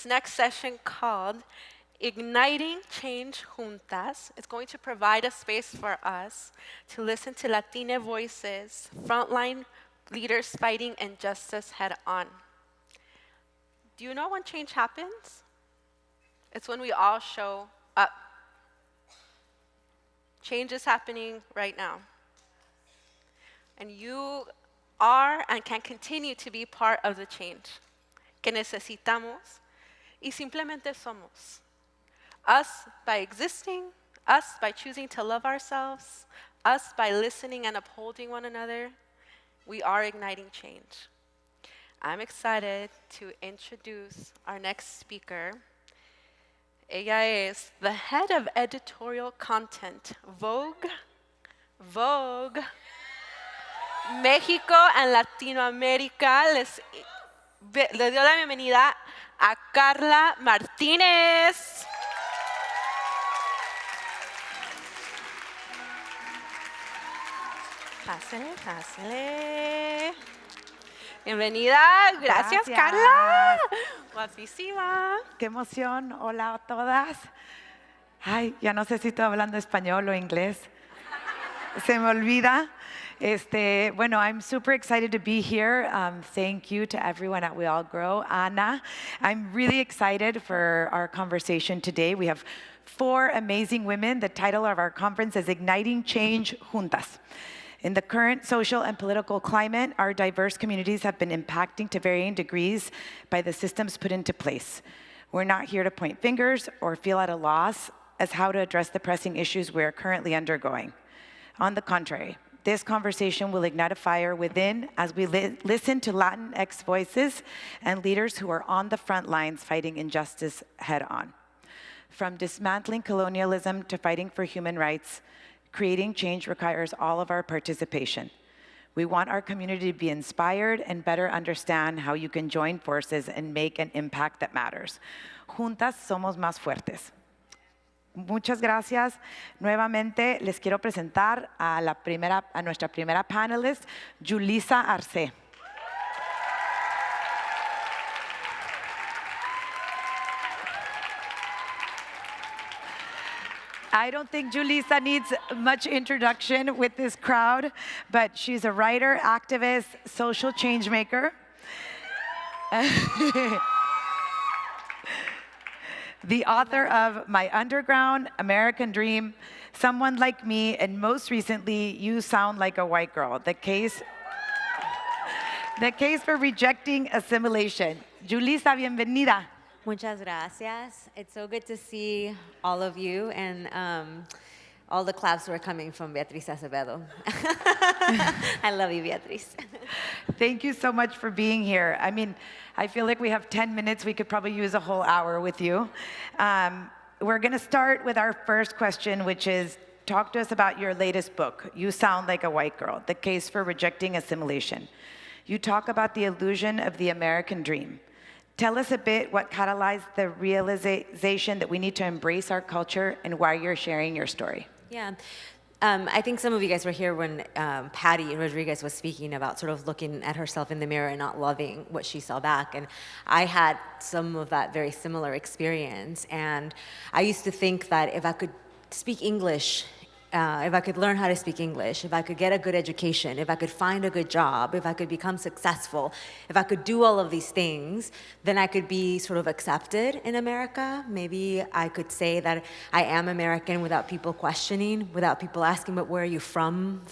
this next session called Igniting Change Juntas is going to provide a space for us to listen to Latina voices, frontline leaders fighting injustice head on. Do you know when change happens? It's when we all show up. Change is happening right now. And you are and can continue to be part of the change que necesitamos y simplemente somos. Us by existing, us by choosing to love ourselves, us by listening and upholding one another, we are igniting change. I'm excited to introduce our next speaker. Ella es the head of editorial content, Vogue, México and Latinoamérica. Le doy la bienvenida a Carla Martínez. Pásale. Bienvenida. Gracias, Carla. Guapísima. Qué emoción. Hola a todas. Ay, ya no sé si estoy hablando español o inglés. Se me olvida. Bueno, I'm super excited to be here. Thank you to everyone at We All Grow. Ana, I'm really excited for our conversation today. We have 4 amazing women. The title of our conference is Igniting Change Juntas. In the current social and political climate, our diverse communities have been impacting to varying degrees by the systems put into place. We're not here to point fingers or feel at a loss as how to address the pressing issues we are currently undergoing. On the contrary, this conversation will ignite a fire within as we listen to Latinx voices and leaders who are on the front lines fighting injustice head on. From dismantling colonialism to fighting for human rights, creating change requires all of our participation. We want our community to be inspired and better understand how you can join forces and make an impact that matters. Juntas somos más fuertes. Muchas gracias. Nuevamente les quiero presentar a nuestra primera panelist, Julissa Arce. I don't think Julissa needs much introduction with this crowd, but she's a writer, activist, social change maker. The author of My Underground, American Dream, Someone Like Me, and most recently, You Sound Like a White Girl, the case for rejecting assimilation. Julissa, bienvenida. Muchas gracias. It's so good to see all of you and all the claps were coming from Beatriz Acevedo. I love you, Beatriz. Thank you so much for being here. I mean, I feel like we have 10 minutes. We could probably use a whole hour with you. We're going to start with our first question, which is, talk to us about your latest book, You Sound Like a White Girl, The Case for Rejecting Assimilation. You talk about the illusion of the American dream. Tell us a bit what catalyzed the realization that we need to embrace our culture and why you're sharing your story. Yeah. I think some of you guys were here when Patty Rodriguez was speaking about sort of looking at herself in the mirror and not loving what she saw back. And I had some of that very similar experience. And I used to think that if I could speak English, if I could learn how to speak English, if I could get a good education, if I could find a good job, if I could become successful, if I could do all of these things, then I could be sort of accepted in America. Maybe I could say that I am American without people questioning, without people asking, but where are you from,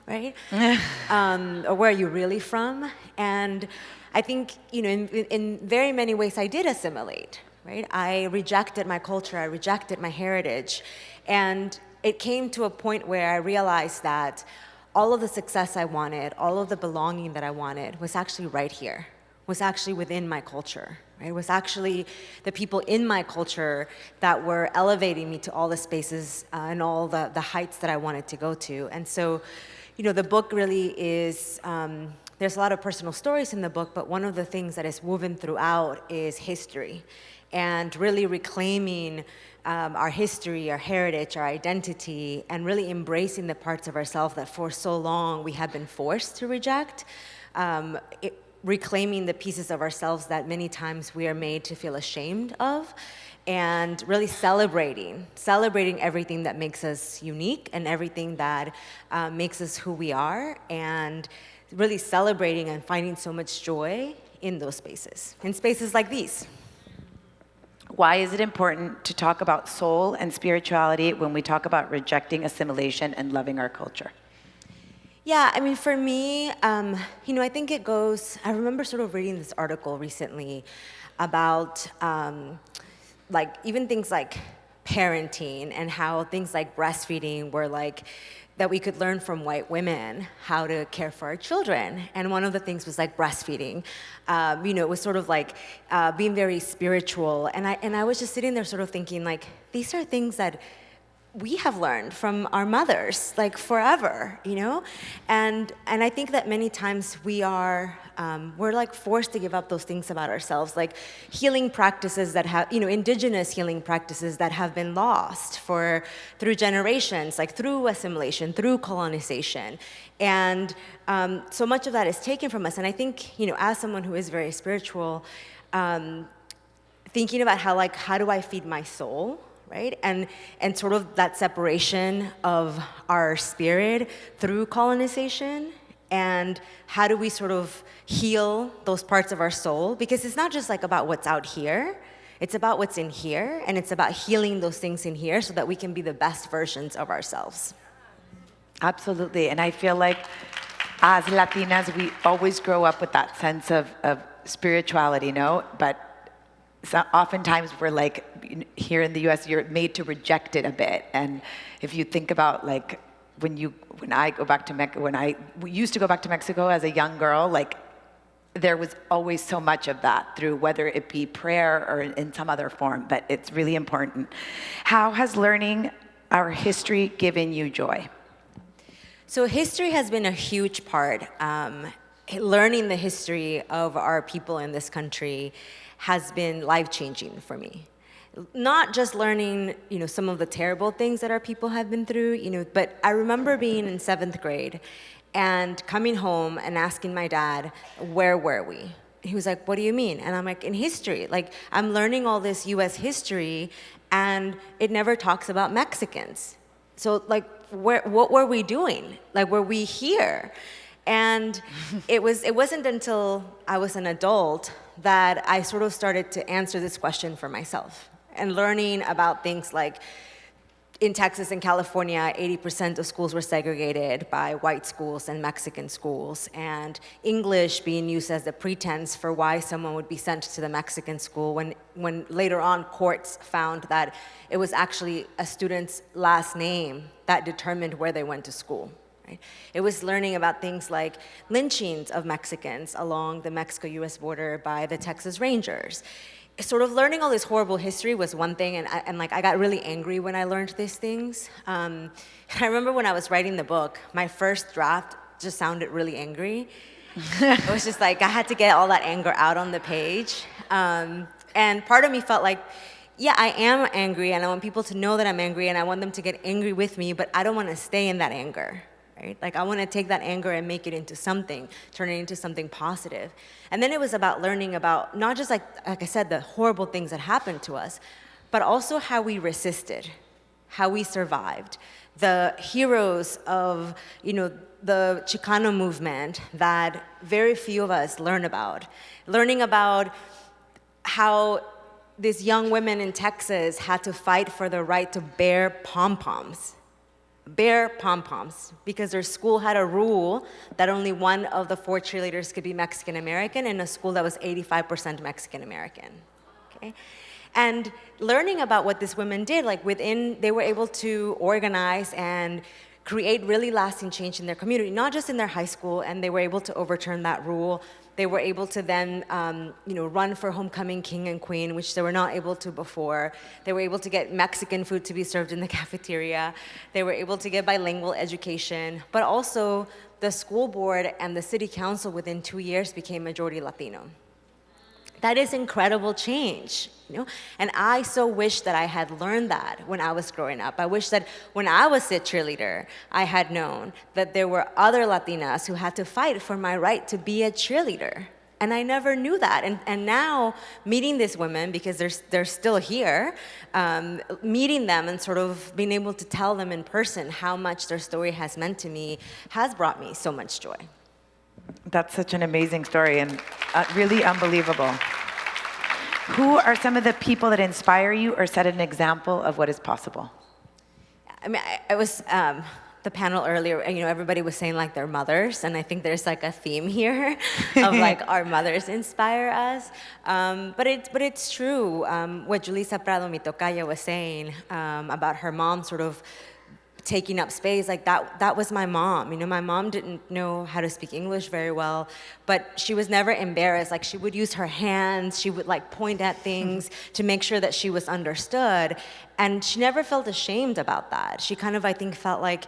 right? Or where are you really from? And I think, in very many ways I did assimilate, right? I rejected my culture, I rejected my heritage, and it came to a point where I realized that all of the success I wanted, all of the belonging that I wanted was actually right here, was actually within my culture, right? It was actually the people in my culture that were elevating me to all the spaces and all the heights that I wanted to go to. And so, the book really is, there's a lot of personal stories in the book, but one of the things that is woven throughout is history and really reclaiming our history, our heritage, our identity, and really embracing the parts of ourselves that for so long we have been forced to reject. reclaiming the pieces of ourselves that many times we are made to feel ashamed of, and really celebrating everything that makes us unique and everything that makes us who we are, and really celebrating and finding so much joy in those spaces, in spaces like these. Why is it important to talk about soul and spirituality when we talk about rejecting assimilation and loving our culture? Yeah, I mean, for me, I think it goes, I remember sort of reading this article recently about like even things like parenting, and how things like breastfeeding were like, that we could learn from white women how to care for our children. And one of the things was like breastfeeding. It was sort of like being very spiritual. And I was just sitting there sort of thinking, like, these are things that we have learned from our mothers, like forever, And I think that many times we're like forced to give up those things about ourselves, like healing practices that have, indigenous healing practices that have been lost through generations, like through assimilation, through colonization. And so much of that is taken from us. And I think, as someone who is very spiritual, thinking about how do I feed my soul? Right? And sort of that separation of our spirit through colonization, and how do we sort of heal those parts of our soul? Because it's not just like about what's out here, it's about what's in here, and it's about healing those things in here so that we can be the best versions of ourselves. Absolutely, and I feel like as Latinas, we always grow up with that sense of spirituality, but so oftentimes we're like, here in the US, you're made to reject it a bit. And if you think about like, when I used to go back to Mexico as a young girl, like there was always so much of that through whether it be prayer or in some other form, but it's really important. How has learning our history given you joy? So history has been a huge part. Learning the history of our people in this country has been life-changing for me. Not just learning, some of the terrible things that our people have been through, but I remember being in 7th grade and coming home and asking my dad, where were we? He was like, what do you mean? And I'm like, in history. Like, I'm learning all this US history, and it never talks about Mexicans. So, like, what were we doing? Like, were we here? And it wasn't until I was an adult that I sort of started to answer this question for myself, and learning about things like in Texas and California, 80% of schools were segregated by white schools and Mexican schools, and English being used as the pretense for why someone would be sent to the Mexican school, when later on courts found that it was actually a student's last name that determined where they went to school. Right? It was learning about things like lynchings of Mexicans along the Mexico-US border by the Texas Rangers. Sort of learning all this horrible history was one thing, and I got really angry when I learned these things. I remember when I was writing the book, my first draft just sounded really angry. It was just like I had to get all that anger out on the page. And part of me felt like, yeah, I am angry, and I want people to know that I'm angry, and I want them to get angry with me, but I don't want to stay in that anger. Right? Like I want to take that anger and make it into something, turn it into something positive. And then it was about learning about not just like I said, the horrible things that happened to us, but also how we resisted, how we survived. The heroes of, the Chicano movement that very few of us learn about. Learning about how these young women in Texas had to fight for the right to bear pom-poms. Because their school had a rule that only one of the 4 cheerleaders could be Mexican American in a school that was 85% Mexican American. Okay? And learning about what these women did, like they were able to organize and create really lasting change in their community, not just in their high school, and they were able to overturn that rule. They were able to then, run for homecoming king and queen, which they were not able to before. They were able to get Mexican food to be served in the cafeteria. They were able to get bilingual education, but also the school board and the city council within 2 years became majority Latino. That is incredible change, And I so wish that I had learned that when I was growing up. I wish that when I was a cheerleader, I had known that there were other Latinas who had to fight for my right to be a cheerleader And I never knew that. And now, meeting these women, because they're still here, meeting them and sort of being able to tell them in person how much their story has meant to me has brought me so much joy. That's such an amazing story and really unbelievable. Who are some of the people that inspire you or set an example of what is possible? I mean, I was the panel earlier, you know, everybody was saying like their mothers, and I think there's like a theme here of like our mothers inspire us. But it's true what Julissa Prado, mi tocaya, was saying about her mom sort of taking up space. Like that was my mom. You know, my mom didn't know how to speak English very well, but she was never embarrassed. Like she would use her hands, she would like point at things to make sure that she was understood. And she never felt ashamed about that. She kind of, I think, felt like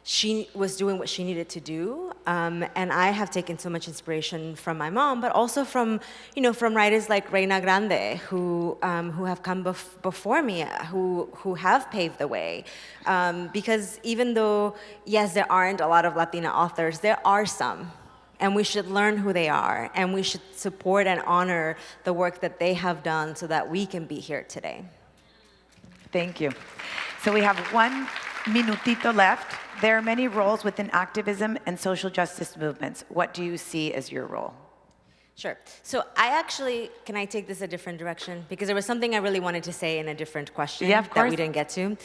she was doing what she needed to do. And I have taken so much inspiration from my mom, but also from, you know, from writers like Reina Grande, who have come before me, who have paved the way. Because even though, yes, there aren't a lot of Latina authors, there are some. And we should learn who they are, and we should support and honor the work that they have done so that we can be here today. Thank you. So we have 1 minutito left. There are many roles within activism and social justice movements. What do you see as your role? Sure. So I actually, can I take this a different direction? Because there was something I really wanted to say in a different question Yeah, of that course. we didn't get to,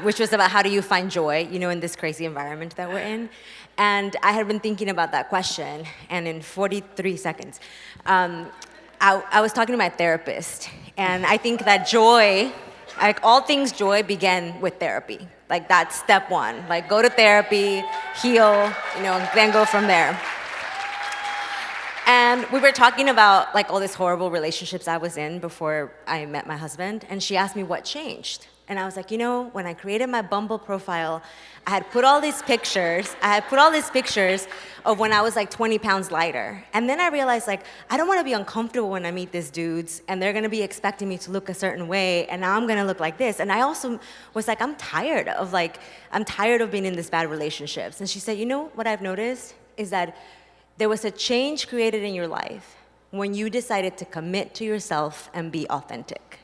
which was about how do you find joy, you know, in this crazy environment that we're in. And I had been thinking about that question, and in 43 seconds, I was talking to my therapist, and I think that joy, like all things joy, begin with therapy. Like that's step one. Like go to therapy, heal, you know, and then go from there. And we were talking about like all these horrible relationships I was in before I met my husband, and she asked me what changed. And I was like, you know, when I created my Bumble profile, I had put all these pictures of when I was like 20 pounds lighter. And then I realized like, I don't want to be uncomfortable when I meet these dudes and they're going to be expecting me to look a certain way, and now I'm going to look like this. And I also was like, I'm tired of being in these bad relationships. And she said, you know what I've noticed is that there was a change created in your life when you decided to commit to yourself and be authentic.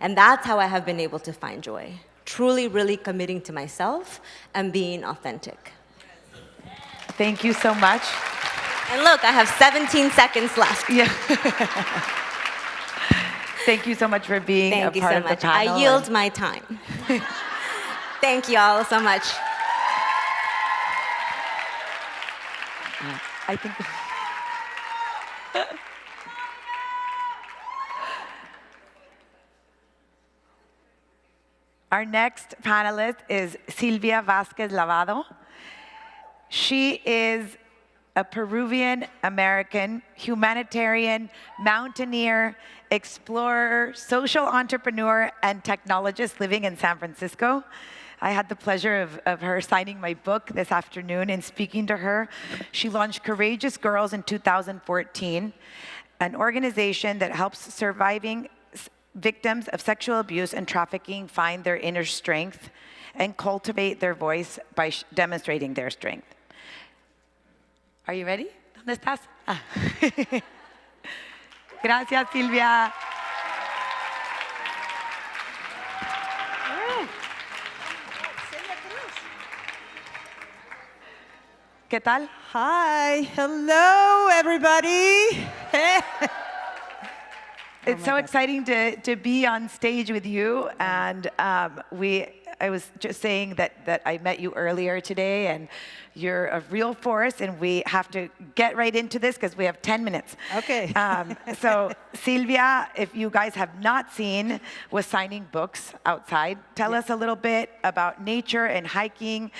And that's how I have been able to find joy. Truly, really committing to myself and being authentic. Thank you so much. And look, I have 17 seconds left. Yeah. Thank you so much for being Thank a you part so of the much. panel. I yield my time. Thank you all so much. I think. Our next panelist is Silvia Vázquez Lavado. She is a Peruvian American humanitarian, mountaineer, explorer, social entrepreneur, and technologist living in San Francisco. I had the pleasure of her signing my book this afternoon and speaking to her. She launched Courageous Girls in 2014, an organization that helps surviving victims of sexual abuse and trafficking find their inner strength and cultivate their voice by demonstrating their strength. Are you ready? ¿Dónde estás? Ah. Gracias, Silvia. ¿Qué tal? Hi, hello, everybody. It's so exciting to be on stage with you, and I was just saying that I met you earlier today, and you're a real force, and we have to get right into this because we have 10 minutes. Okay. So Silvia, if you guys have not seen, was signing books outside. Tell us a little bit about nature and hiking,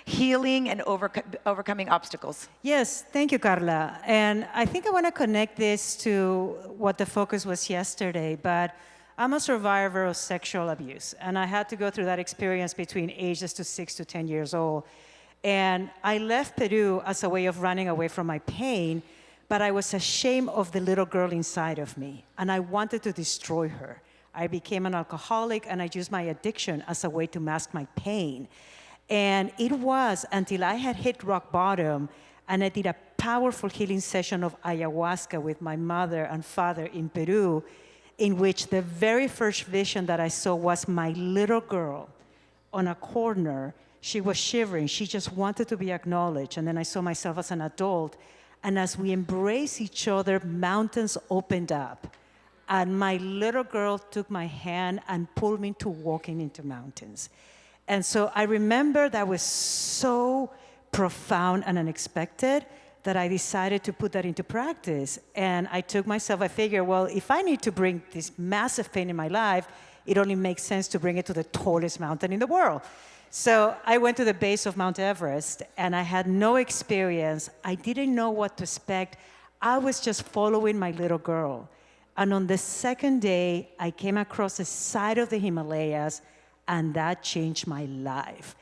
healing, and overcoming obstacles. Yes, thank you, Carla. And I think I want to connect this to what the focus was yesterday, but I'm a survivor of sexual abuse, and I had to go through that experience between ages to 6 to 10 years old. And I left Peru as a way of running away from my pain, but I was ashamed of the little girl inside of me, and I wanted to destroy her. I became an alcoholic, and I used my addiction as a way to mask my pain. And it was until I had hit rock bottom And I did a powerful healing session of ayahuasca with my mother and father in Peru, in which the very first vision that I saw was my little girl on a corner. She was shivering. She just wanted to be acknowledged. And then I saw myself as an adult. And as we embraced each other, mountains opened up. And my little girl took my hand and pulled me into walking into mountains. And so I remember that was so profound and unexpected that I decided to put that into practice. And I took myself, I figured, well, if I need to bring this massive pain in my life, it only makes sense to bring it to the tallest mountain in the world. So I went to the base of Mount Everest, and I had no experience. I didn't know what to expect. I was just following my little girl. And on the second day, I came across the side of the Himalayas, and that changed my life.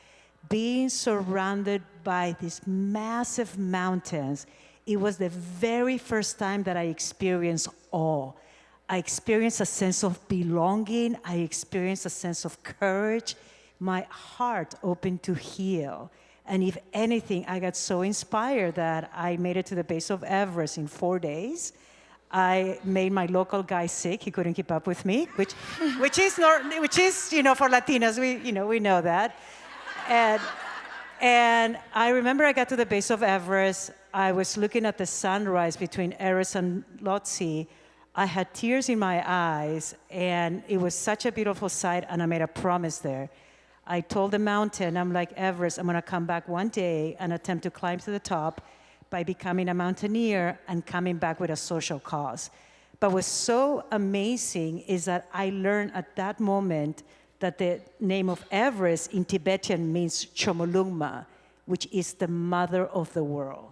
Being surrounded by these massive mountains, it was the very first time that I experienced awe. I experienced a sense of belonging. I experienced a sense of courage. My heart opened to heal. And if anything, I got so inspired that I made it to the base of Everest in 4 days. I made my local guy sick. He couldn't keep up with me, which is for Latinas, we know that. And I remember I got to the base of Everest. I was looking at the sunrise between Eris and Lhotse. I had tears in my eyes, and it was such a beautiful sight, and I made a promise there. I told the mountain, I'm like, Everest, I'm gonna come back one day and attempt to climb to the top by becoming a mountaineer and coming back with a social cause. But what's so amazing is that I learned at that moment that the name of Everest in Tibetan means Chomolungma, which is the mother of the world.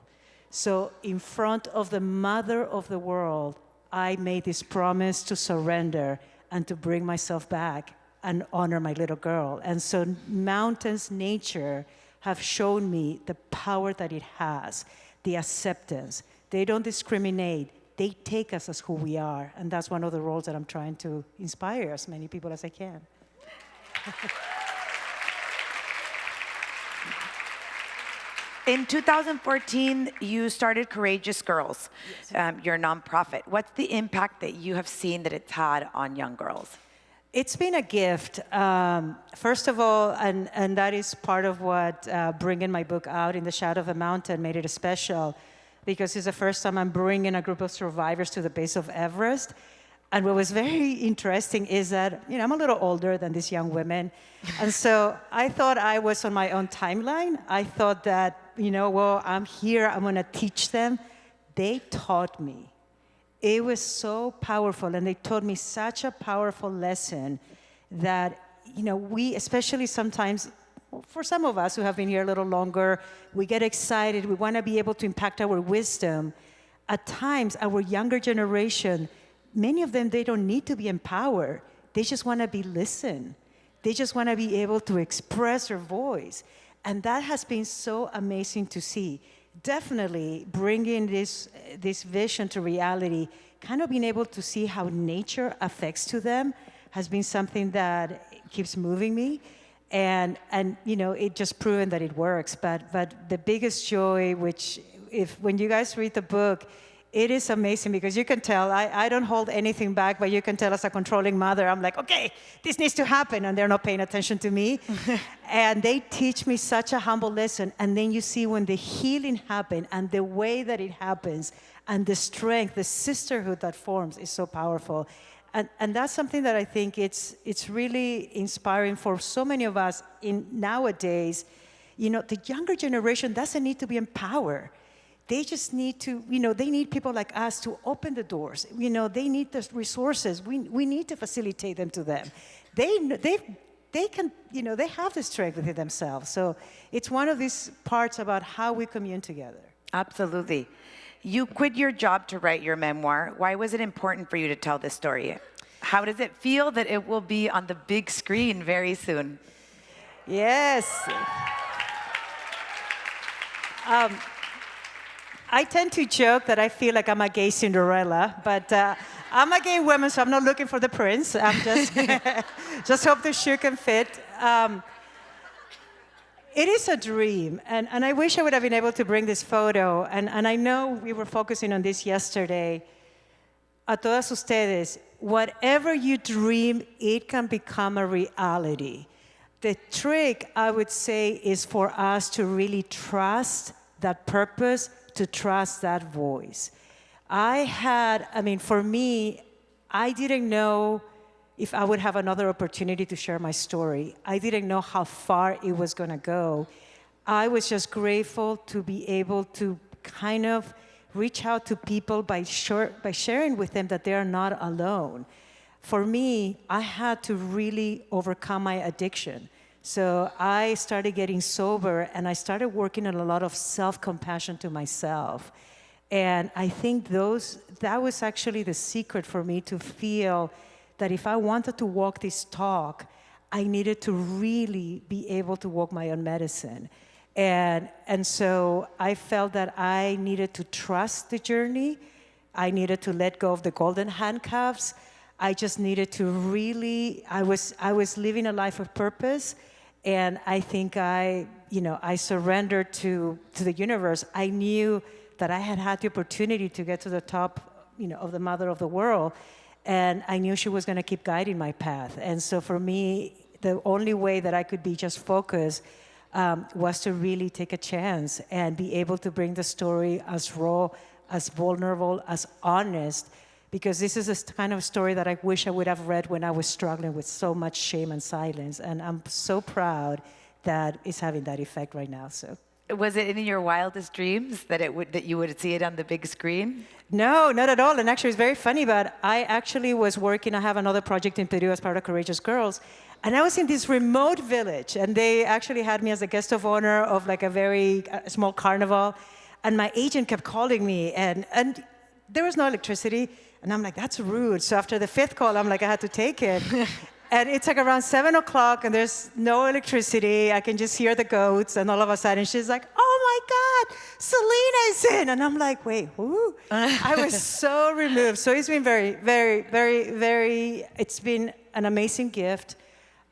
So in front of the mother of the world, I made this promise to surrender and to bring myself back and honor my little girl. And so mountains, nature, have shown me the power that it has, the acceptance. They don't discriminate. They take us as who we are. And that's one of the roles that I'm trying to inspire as many people as I can. In 2014, you started Courageous Girls, your nonprofit. What's the impact that you have seen that it's had on young girls? It's been a gift. First of all, and that is part of what bringing my book out, In the Shadow of a Mountain, made it special, because it's the first time I'm bringing a group of survivors to the base of Everest. And what was very interesting is that, I'm a little older than these young women. And so I thought I was on my own timeline. I thought that, I'm here, I'm gonna teach them. They taught me. It was so powerful, and they taught me such a powerful lesson that, we, especially sometimes, for some of us who have been here a little longer, we get excited, we wanna be able to impact our wisdom. At times, our younger generation, many of them, they don't need to be empowered. They just want to be listened. They just want to be able to express their voice. And that has been so amazing to see. Definitely bringing this vision to reality, kind of being able to see how nature affects to them has been something that keeps moving me. And it just proven that it works. But the biggest joy, when you guys read the book, it is amazing because you can tell, I don't hold anything back, but you can tell as a controlling mother, I'm like, okay, this needs to happen, and they're not paying attention to me. And they teach me such a humble lesson. And then you see when the healing happens and the way that it happens and the strength, the sisterhood that forms is so powerful. And that's something that I think it's really inspiring for so many of us in nowadays. The younger generation doesn't need to be empowered. They just need to, they need people like us to open the doors. They need the resources. We need to facilitate them to them. They can, they have the strength within themselves. So it's one of these parts about how we commune together. Absolutely. You quit your job to write your memoir. Why was it important for you to tell this story? How does it feel that it will be on the big screen very soon? Yes. I tend to joke that I feel like I'm a gay Cinderella, but I'm a gay woman, so I'm not looking for the prince. I'm just hope the shoe can fit. It is a dream, and I wish I would have been able to bring this photo, and I know we were focusing on this yesterday. A todas ustedes, whatever you dream, it can become a reality. The trick, I would say, is for us to really trust that purpose, to trust that voice. For me, I didn't know if I would have another opportunity to share my story. I didn't know how far it was going to go. I was just grateful to be able to kind of reach out to people by sharing with them that they are not alone. For me, I had to really overcome my addiction. So I started getting sober, and I started working on a lot of self-compassion to myself. And I think that was actually the secret for me to feel that if I wanted to walk this talk, I needed to really be able to walk my own medicine. And so I felt that I needed to trust the journey. I needed to let go of the golden handcuffs. I just needed to really, I was living a life of purpose, and I think I surrendered to the universe. I knew that I had the opportunity to get to the top, of the mother of the world, and I knew she was going to keep guiding my path. And so for me, the only way that I could be just focused was to really take a chance and be able to bring the story as raw, as vulnerable, as honest, because this is a kind of story that I wish I would have read when I was struggling with so much shame and silence. And I'm so proud that it's having that effect right now. So. Was it in your wildest dreams that you would see it on the big screen? No, not at all. And actually, it's very funny, but I actually was working. I have another project in Peru as part of Courageous Girls. And I was in this remote village, and they actually had me as a guest of honor of like a very small carnival. And my agent kept calling me, and there was no electricity. And I'm like, that's rude. So after the 5th call, I'm like, I had to take it. And it's like around 7 o'clock, and there's no electricity. I can just hear the goats. And all of a sudden, she's like, oh my God, Selena's in. And I'm like, wait, who? I was so removed. So it's been very, very, very, very, it's been an amazing gift.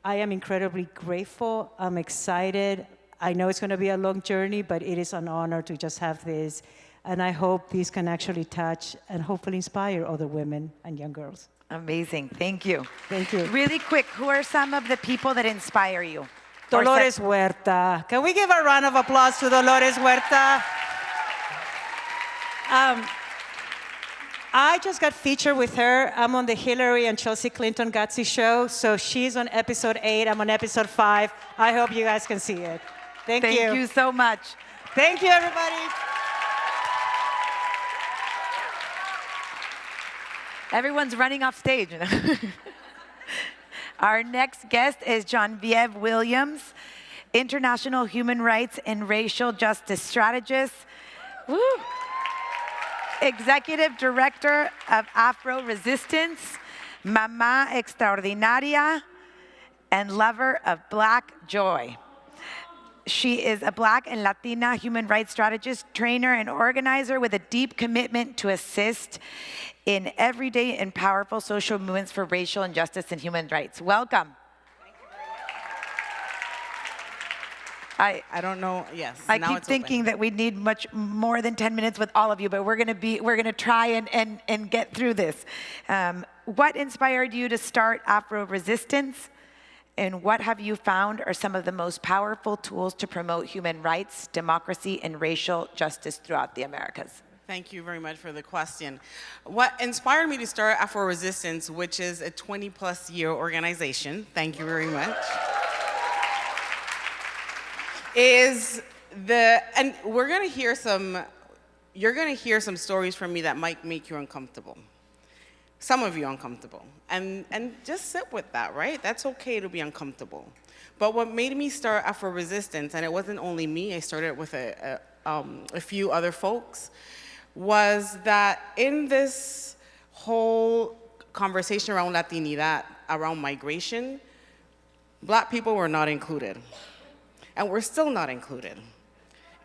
I am incredibly grateful. I'm excited. I know it's going to be a long journey, but it is an honor to just have this. And I hope these can actually touch and hopefully inspire other women and young girls. Amazing. Thank you. Thank you. Really quick, who are some of the people that inspire you? Dolores Huerta. Can we give a round of applause to Dolores Huerta? I just got featured with her. I'm on the Hillary and Chelsea Clinton Gatsby show. So she's on episode 8. I'm on episode 5. I hope you guys can see it. Thank you. Thank you so much. Thank you, everybody. Everyone's running off stage. Our next guest is Genevieve Williams, international human rights and racial justice strategist, executive director of Afro Resistance, Mamá Extraordinaria, and lover of Black Joy. She is a Black and Latina human rights strategist, trainer, and organizer with a deep commitment to assist in everyday and powerful social movements for racial injustice and human rights. Welcome. Thank you very much. I don't know. Yes. I keep thinking that we need much more than 10 minutes with all of you, but we're going to try and get through this. What inspired you to start Afro Resistance? And what have you found are some of the most powerful tools to promote human rights, democracy, and racial justice throughout the Americas? Thank you very much for the question. What inspired me to start Afro Resistance, which is a 20-plus year organization, thank you very much, and you're gonna hear some stories from me that might make you uncomfortable. Some of you uncomfortable, and just sit with that, right? That's okay to be uncomfortable. But what made me start Afro Resistance, and it wasn't only me, I started with a few other folks, was that in this whole conversation around Latinidad, around migration, Black people were not included, and we're still not included.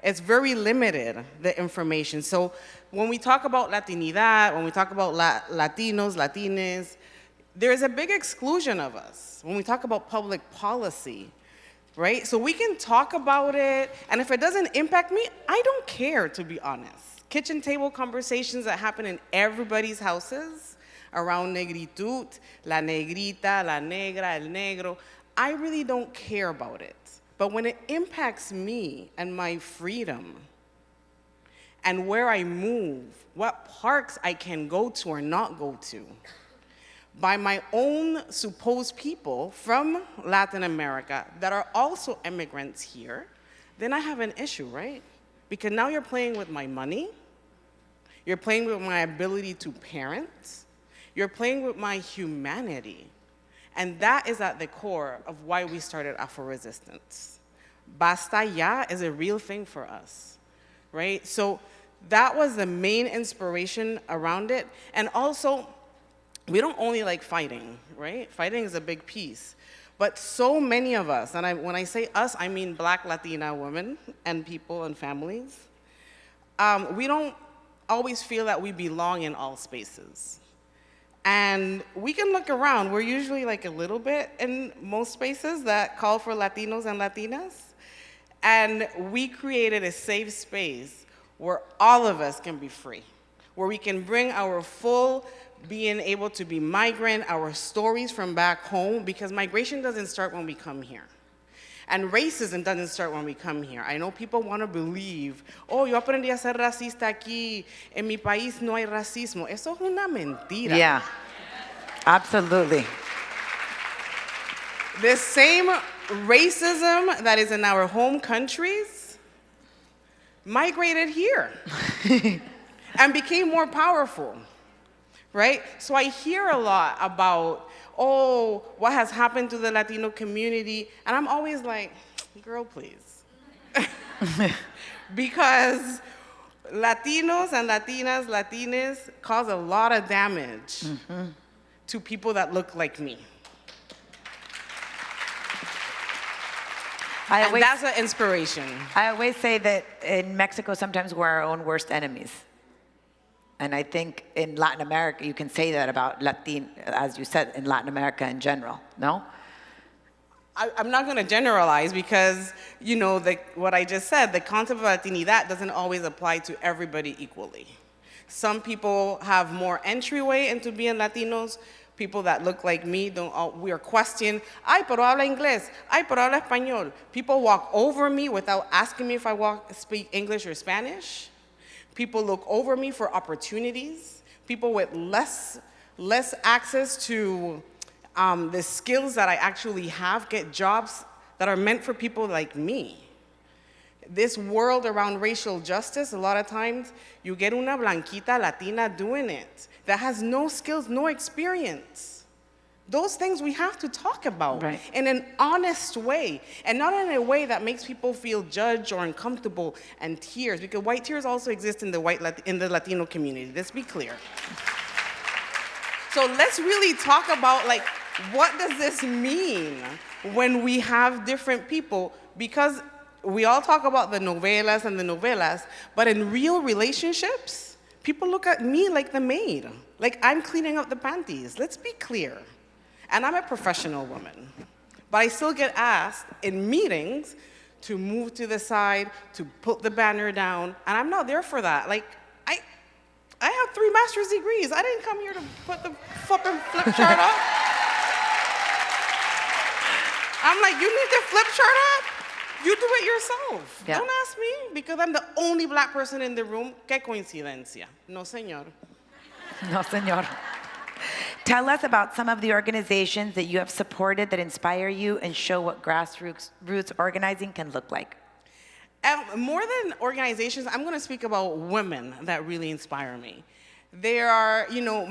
It's very limited, the information. So when we talk about Latinidad, when we talk about Latinos, Latines, there's a big exclusion of us. When we talk about public policy, right? So we can talk about it, and if it doesn't impact me, I don't care, to be honest. Kitchen table conversations that happen in everybody's houses around negritud, la negrita, la negra, el negro, I really don't care about it. But when it impacts me and my freedom, and where I move, what parks I can go to or not go to, by my own supposed people from Latin America that are also immigrants here, then I have an issue, right? Because now you're playing with my money, you're playing with my ability to parent, you're playing with my humanity. And that is at the core of why we started Afro-Resistance. Basta Ya is a real thing for us, right? So that was the main inspiration around it. And also, we don't only like fighting, right? Fighting is a big piece. But so many of us, and when I say us, I mean Black Latina women and people and families, we don't always feel that we belong in all spaces. And we can look around. We're usually like a little bit in most spaces that call for Latinos and Latinas. And we created a safe space where all of us can be free, where we can bring our full being able to be migrant, our stories from back home, because migration doesn't start when we come here. And racism doesn't start when we come here. I know people want to believe, oh, yo aprendí a ser racista aquí, en mi país no hay racismo. Eso es una mentira. Yeah, absolutely. The same racism that is in our home countries migrated here and became more powerful, right? So I hear a lot about, oh, what has happened to the Latino community, and I'm always like, girl, please. Because Latinos and Latinas, Latines cause a lot of damage to people that look like me. And that's an inspiration. I always say that in Mexico, sometimes we're our own worst enemies. And I think in Latin America, you can say that about as you said, in Latin America in general, no? I'm not going to generalize because, you know, what I just said, the concept of Latinidad doesn't always apply to everybody equally. Some people have more entryway into being Latinos. People that look like me, we are questioned. Ay, pero habla inglés. Ay, pero habla español. People walk over me without asking me if I speak English or Spanish. People look over me for opportunities. People with less access to the skills that I actually have get jobs that are meant for people like me. This world around racial justice, a lot of times, you get una blanquita Latina doing it that has no skills, no experience. Those things we have to talk about in an honest way, and not in a way that makes people feel judged or uncomfortable and tears, because white tears also exist in the Latino community. Let's be clear. So let's really talk about, like, what does this mean when we have different people? Because we all talk about the novelas, but in real relationships, people look at me like the maid, like I'm cleaning up the panties. Let's be clear. And I'm a professional woman, but I still get asked in meetings to move to the side, to put the banner down, and I'm not there for that. Like, I have 3 master's degrees. I didn't come here to put the fucking flip chart up. I'm like, you need the flip chart up? You do it yourself. Yeah. Don't ask me, because I'm the only Black person in the room. Qué coincidencia. No, señor. No, señor. Tell us about some of the organizations that you have supported that inspire you and show what grassroots organizing can look like. More than organizations, I'm going to speak about women that really inspire me. There are, you know,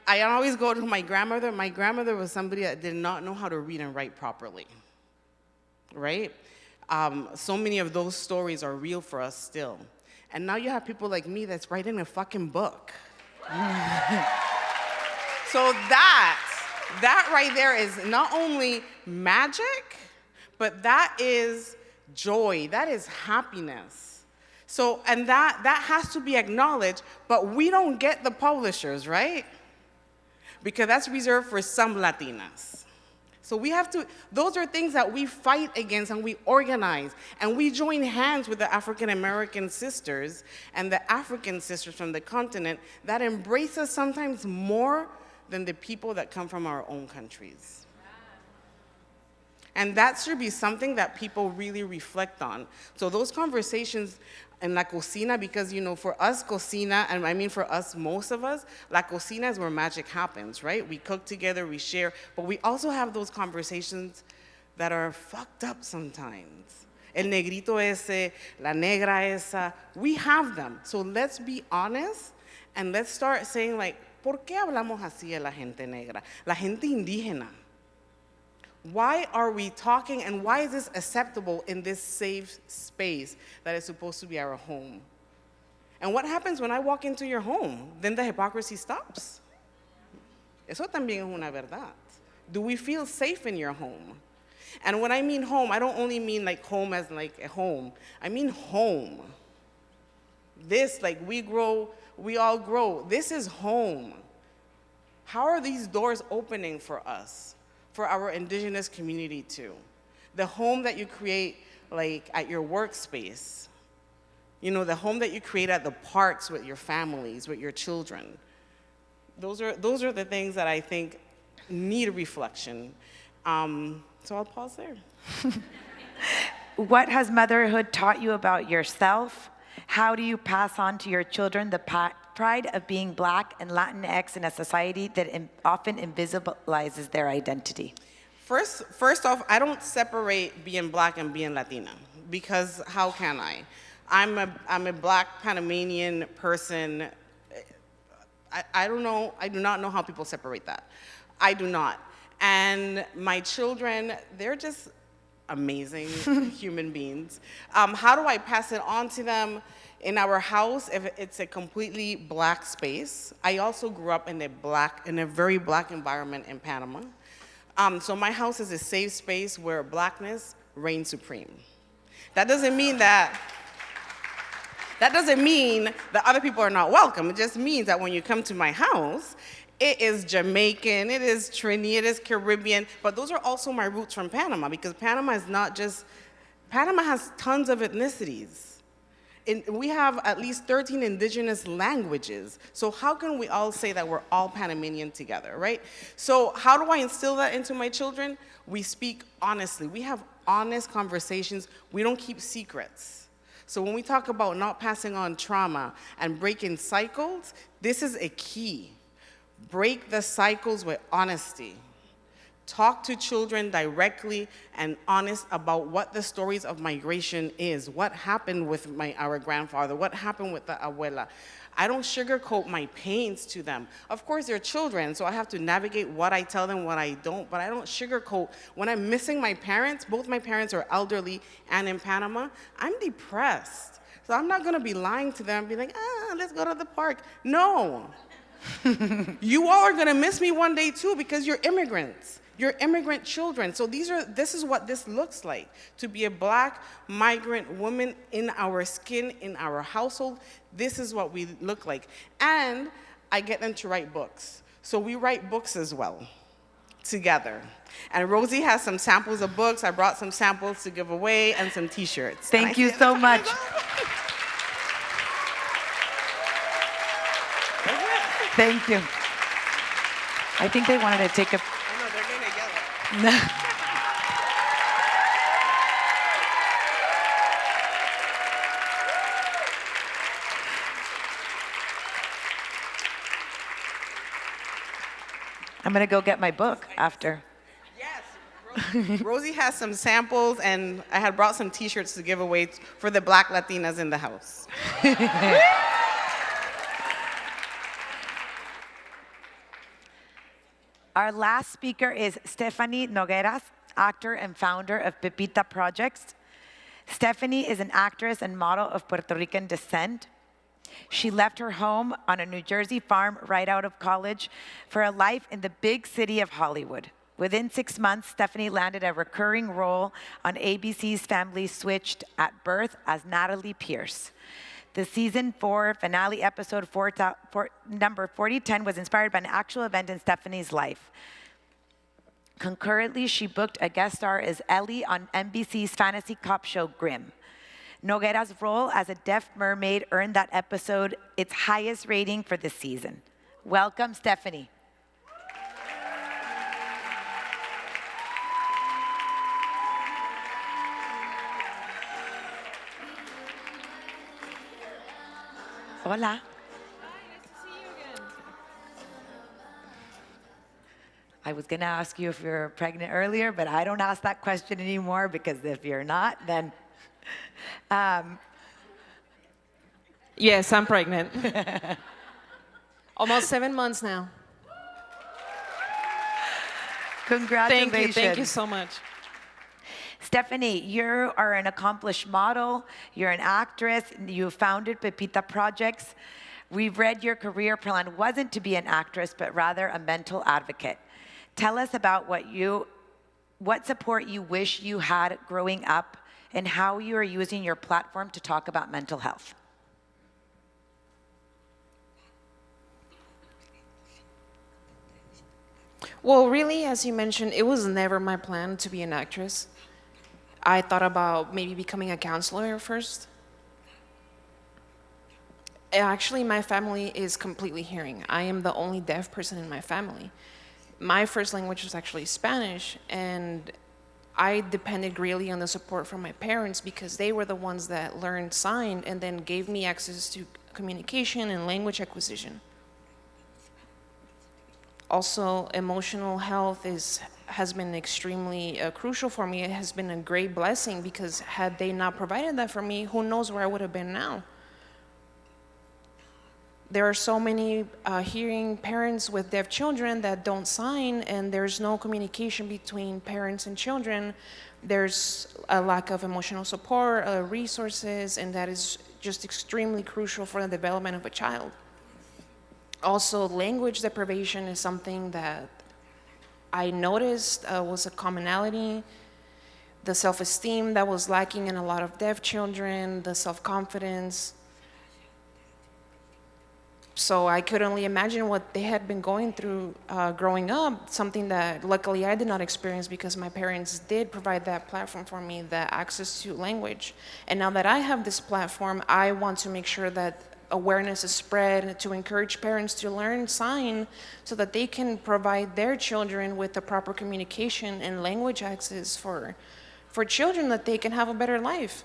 I always go to my grandmother. My grandmother was somebody that did not know how to read and write properly, right? So many of those stories are real for us still. And now you have people like me that's writing a fucking book. So that right there is not only magic, but that is joy, that is happiness. So, and that has to be acknowledged, but we don't get the publishers, right? Because that's reserved for some Latinas. So we have to, those are things that we fight against and we organize. And we join hands with the African American sisters and the African sisters from the continent that embrace us sometimes more than the people that come from our own countries. And that should be something that people really reflect on. So those conversations in la cocina, because for us, cocina, and I mean for us, most of us, la cocina is where magic happens, right? We cook together, we share, but we also have those conversations that are fucked up sometimes. El negrito ese, la negra esa, we have them. So let's be honest and let's start saying like, ¿por qué hablamos así de la gente negra? La gente indígena. Why are we talking and why is this acceptable in this safe space that is supposed to be our home? And what happens when I walk into your home? Then the hypocrisy stops. Eso también es una verdad. Do we feel safe in your home? And when I mean home, I don't only mean like home as like a home. I mean home. This, like we all grow. This is home. How are these doors opening for us? For our indigenous community too. The home that you create like at your workspace. The home that you create at the parks with your families, with your children. Those are the things that I think need a reflection. So I'll pause there. What has motherhood taught you about yourself? How do you pass on to your children the pride of being Black and Latinx in a society that often invisibilizes their identity? First off, I don't separate being Black and being Latina, because how can I? I'm a Black Panamanian person. I don't know. I do not know how people separate that. I do not. And my children, they're just amazing human beings. How do I pass it on to them? In our house, if it's a completely Black space, I also grew up in a very Black environment in Panama. So my house is a safe space where Blackness reigns supreme. That doesn't mean that other people are not welcome. It just means that when you come to my house, it is Jamaican, it is Trini, it is Caribbean, but those are also my roots from Panama, because Panama has tons of ethnicities. We have at least 13 indigenous languages. So how can we all say that we're all Panamanian together, right? So how do I instill that into my children? We speak honestly. We have honest conversations. We don't keep secrets. So when we talk about not passing on trauma and breaking cycles, this is a key. Break the cycles with honesty. Talk to children directly and honest about what the stories of migration is, what happened with our grandfather, what happened with the abuela. I don't sugarcoat my pains to them. Of course, they're children, so I have to navigate what I tell them, what I don't, but I don't sugarcoat. When I'm missing my parents, both my parents are elderly and in Panama, I'm depressed. So I'm not gonna be lying to them and be like, let's go to the park. No. You all are gonna miss me one day too, because you're immigrants. You're immigrant children. So this is what this looks like, to be a Black migrant woman in our skin, in our household. This is what we look like. And I get them to write books. So we write books as well, together. And Rosie has some samples of books. I brought some samples to give away and some t-shirts. Thank you so much. Thank you. I think they wanted to take a... I know, they're gonna yell. I'm gonna go get my book after. Yes, Rosie has some samples, and I had brought some t-shirts to give away for the Black Latinas in the house. Our last speaker is Stephanie Nogueras, actor and founder of Pepita Projects. Stephanie is an actress and model of Puerto Rican descent. She left her home on a New Jersey farm right out of college for a life in the big city of Hollywood. Within 6 months, Stephanie landed a recurring role on ABC's Family Switched at birth as Natalie Pierce. The season 4 finale episode number 4010 was inspired by an actual event in Stephanie's life. Concurrently, she booked a guest star as Ellie on NBC's fantasy cop show Grimm. Noguera's role as a deaf mermaid earned that episode its highest rating for the season. Welcome, Stephanie. Hola. I was going to ask you if you're pregnant earlier, but I don't ask that question anymore because if you're not, then. Yes, I'm pregnant. Almost 7 months now. Congratulations. Thank you so much. Stephanie, you are an accomplished model, you're an actress, you founded Pepita Projects. We've read your career plan wasn't to be an actress, but rather a mental advocate. Tell us about what support you wish you had growing up and how you are using your platform to talk about mental health. Well, really, as you mentioned, it was never my plan to be an actress. I thought about maybe becoming a counselor first. Actually, my family is completely hearing. I am the only deaf person in my family. My first language was actually Spanish, and I depended greatly on the support from my parents because they were the ones that learned sign and then gave me access to communication and language acquisition. Also, emotional health has been extremely crucial for me. It has been a great blessing because had they not provided that for me, who knows where I would have been now. There are so many hearing parents with deaf children that don't sign, and there's no communication between parents and children. There's a lack of emotional support, resources, and that is just extremely crucial for the development of a child. Also, language deprivation is something that I noticed was a commonality. The self-esteem that was lacking in a lot of deaf children, the self-confidence. So I could only imagine what they had been going through growing up, something that luckily I did not experience because my parents did provide that platform for me, the access to language. And now that I have this platform, I want to make sure that awareness is spread to encourage parents to learn sign so that they can provide their children with the proper communication and language access for children, that they can have a better life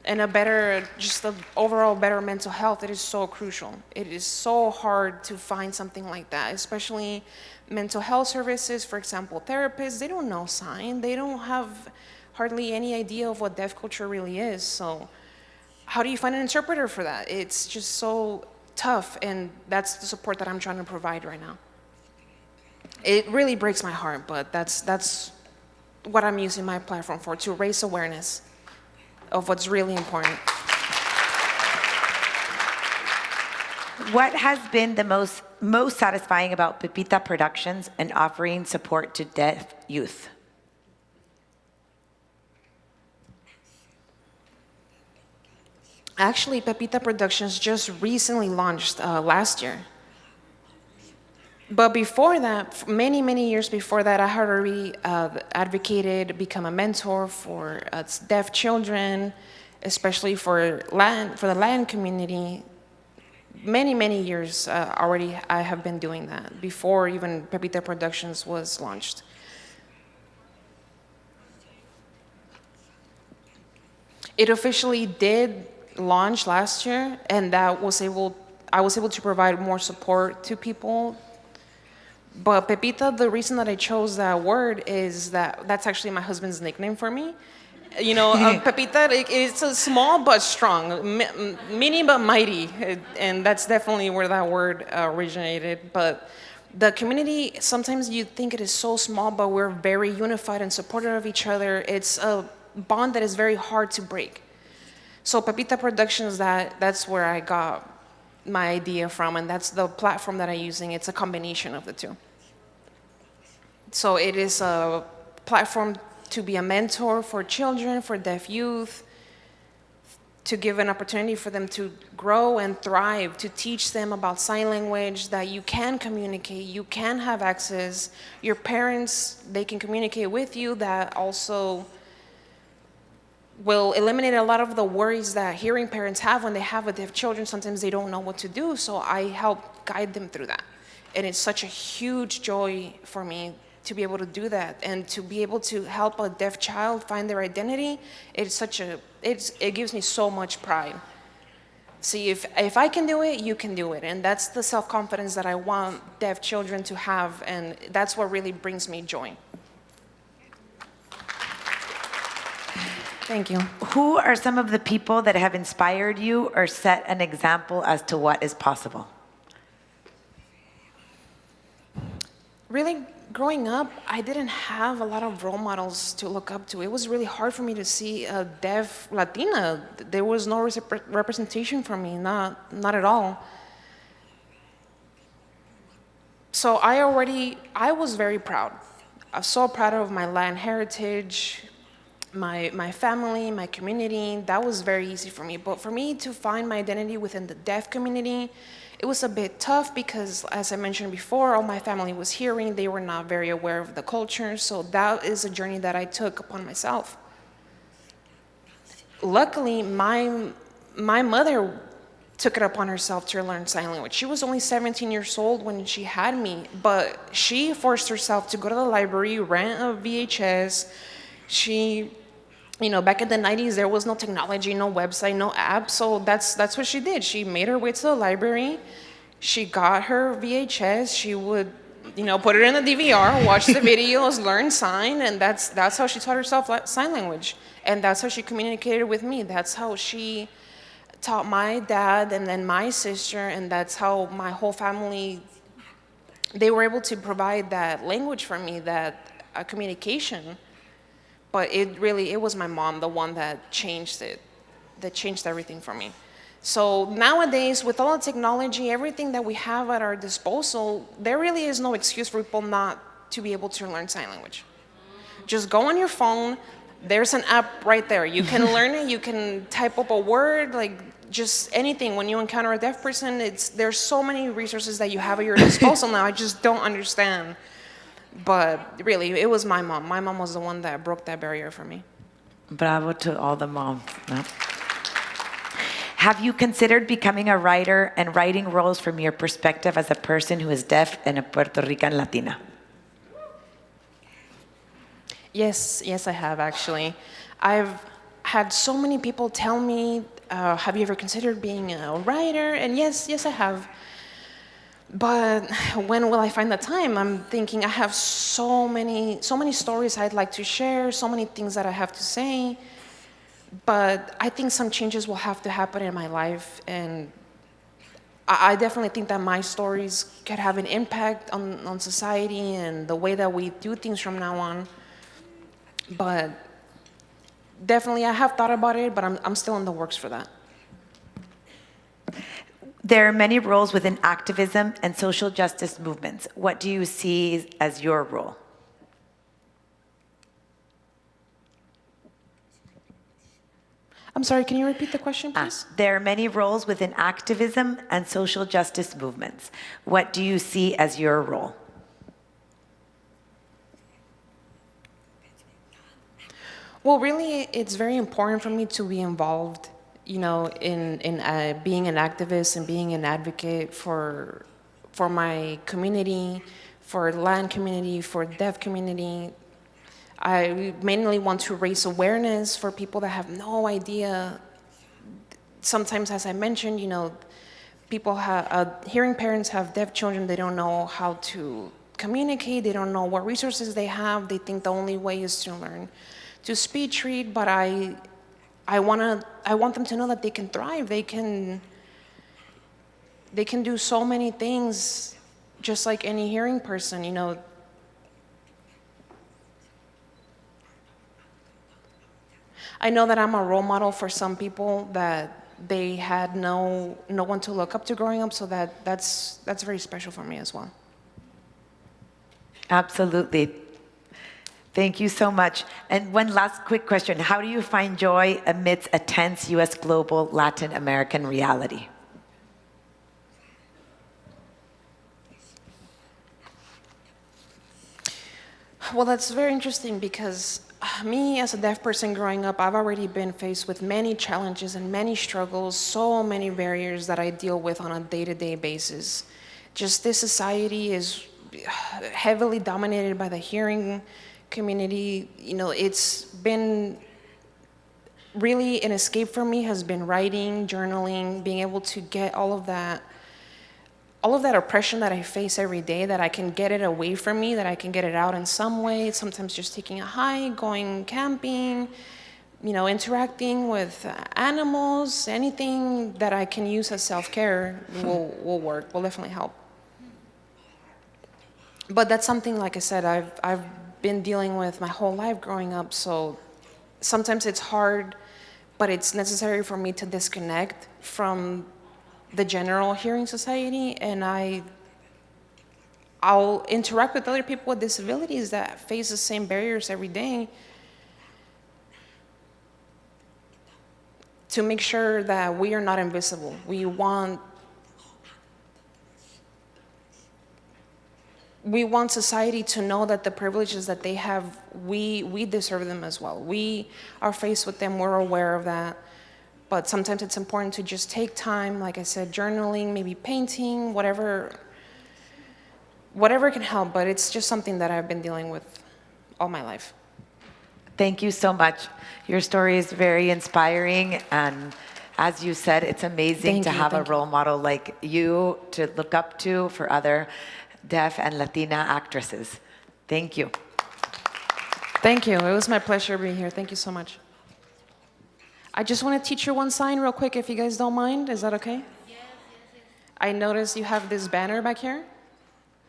and a better, just the overall better mental health. It is so crucial. It is so hard to find something like that, especially mental health services. For example, therapists, they don't know sign. They don't have hardly any idea of what deaf culture really is. So how do you find an interpreter for that? It's just so tough, and that's the support that I'm trying to provide right now. It really breaks my heart, but that's what I'm using my platform for, to raise awareness of what's really important. What has been the most satisfying about Pepita Productions and offering support to deaf youth? Actually, Pepita Productions just recently launched last year. But before that, many, many years before that, I had already advocated, become a mentor for deaf children, especially for the Latin community. Many, many years already I have been doing that, before even Pepita Productions was launched. It officially did launch last year, and I was able to provide more support to people. But Pepita, the reason that I chose that word is that's actually my husband's nickname for me. You know, Pepita, it's a small but strong, mini but mighty, and that's definitely where that word originated. But the community, sometimes you think it is so small, but we're very unified and supportive of each other. It's a bond that is very hard to break. So Pepita Productions, that's where I got my idea from, and that's the platform that I'm using. It's a combination of the two. So it is a platform to be a mentor for children, for deaf youth, to give an opportunity for them to grow and thrive, to teach them about sign language, that you can communicate, you can have access. Your parents, they can communicate with you. That also will eliminate a lot of the worries that hearing parents have when they have deaf children. Sometimes they don't know what to do, so I help guide them through that. And it's such a huge joy for me to be able to do that, and to be able to help a deaf child find their identity. It gives me so much pride. See, if I can do it, you can do it. And that's the self-confidence that I want deaf children to have, and that's what really brings me joy. Thank you. Who are some of the people that have inspired you or set an example as to what is possible? Really, growing up, I didn't have a lot of role models to look up to. It was really hard for me to see a deaf Latina. There was no representation for me, not at all. So I was very proud. I was so proud of my Latin heritage, my family, my community. That was very easy for me. But for me to find my identity within the deaf community, it was a bit tough because, as I mentioned before, all my family was hearing. They were not very aware of the culture. So that is a journey that I took upon myself. Luckily, my mother took it upon herself to learn sign language. She was only 17 years old when she had me, but she forced herself to go to the library, rent a VHS. She, back in the 90s, there was no technology, no website, no app, so that's what she did. She made her way to the library. She got her VHS. She would, put it in the DVR, watch the videos, learn sign, and that's how she taught herself sign language. And that's how she communicated with me. That's how she taught my dad and then my sister, and that's how my whole family, they were able to provide that language for me, that communication. But it was my mom, the one that changed it, that changed everything for me. So nowadays, with all the technology, everything that we have at our disposal, there really is no excuse for people not to be able to learn sign language. Just go on your phone, there's an app right there. You can learn it, you can type up a word, like just anything. When you encounter a deaf person, there's so many resources that you have at your disposal now, I just don't understand. But really, it was my mom. My mom was the one that broke that barrier for me. Bravo to all the moms. No? Have you considered becoming a writer and writing roles from your perspective as a person who is deaf and a Puerto Rican Latina? Yes, I have actually. I've had so many people tell me, have you ever considered being a writer? And yes, I have. But when will I find the time? I'm thinking I have so many stories I'd like to share, so many things that I have to say. But I think some changes will have to happen in my life, and I definitely think that my stories could have an impact on society and the way that we do things from now on. But definitely I have thought about it, but I'm still in the works for that. There are many roles within activism and social justice movements. What do you see as your role? I'm sorry, can you repeat the question, please? There are many roles within activism and social justice movements. What do you see as your role? Well, really, it's very important for me to be involved, in being an activist and being an advocate for my community, for the Latin community, for the deaf community. I mainly want to raise awareness for people that have no idea. Sometimes, as I mentioned, people hearing parents have deaf children. They don't know how to communicate. They don't know what resources they have. They think the only way is to learn to speech read. But I want them to know that they can thrive. They can do so many things, just like any hearing person. I know that I'm a role model for some people that they had no one to look up to growing up, so that's very special for me as well. Absolutely. Thank you so much. And one last quick question. How do you find joy amidst a tense U.S. global Latin American reality? Well, that's very interesting because me, as a deaf person growing up, I've already been faced with many challenges and many struggles, so many barriers that I deal with on a day-to-day basis. Just this society is heavily dominated by the hearing community. You know, it's been really an escape for me has been writing, journaling, being able to get all of that oppression that I face every day, that I can get it away from me, that I can get it out in some way. Sometimes just taking a hike, going camping, you know, interacting with animals, anything that I can use as self-care will work, will definitely help. But that's something, like I said, I've been dealing with my whole life growing up, so sometimes it's hard, but it's necessary for me to disconnect from the general hearing society, and I'll interact with other people with disabilities that face the same barriers every day to make sure that we are not invisible. We want society to know that the privileges that they have, we deserve them as well. We are faced with them, we're aware of that. But sometimes it's important to just take time, like I said, journaling, maybe painting, whatever can help, but it's just something that I've been dealing with all my life. Thank you so much. Your story is very inspiring, and as you said, it's amazing to have a role model like you to look up to for other deaf and Latina actresses. Thank you. Thank you. It was my pleasure being here. Thank you so much. I just want to teach you one sign real quick, if you guys don't mind. Is that okay? Yes. I noticed you have this banner back here.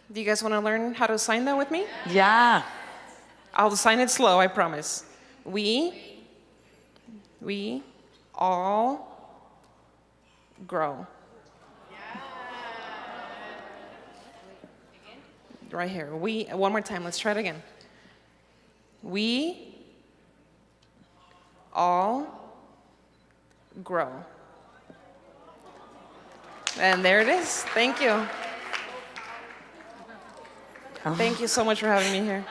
Do you guys want to learn how to sign that with me? Yeah. I'll sign it slow, I promise. We all grow. Right here. One more time, let's try it again. We all grow. And there it is. Thank you. Thank you so much for having me here.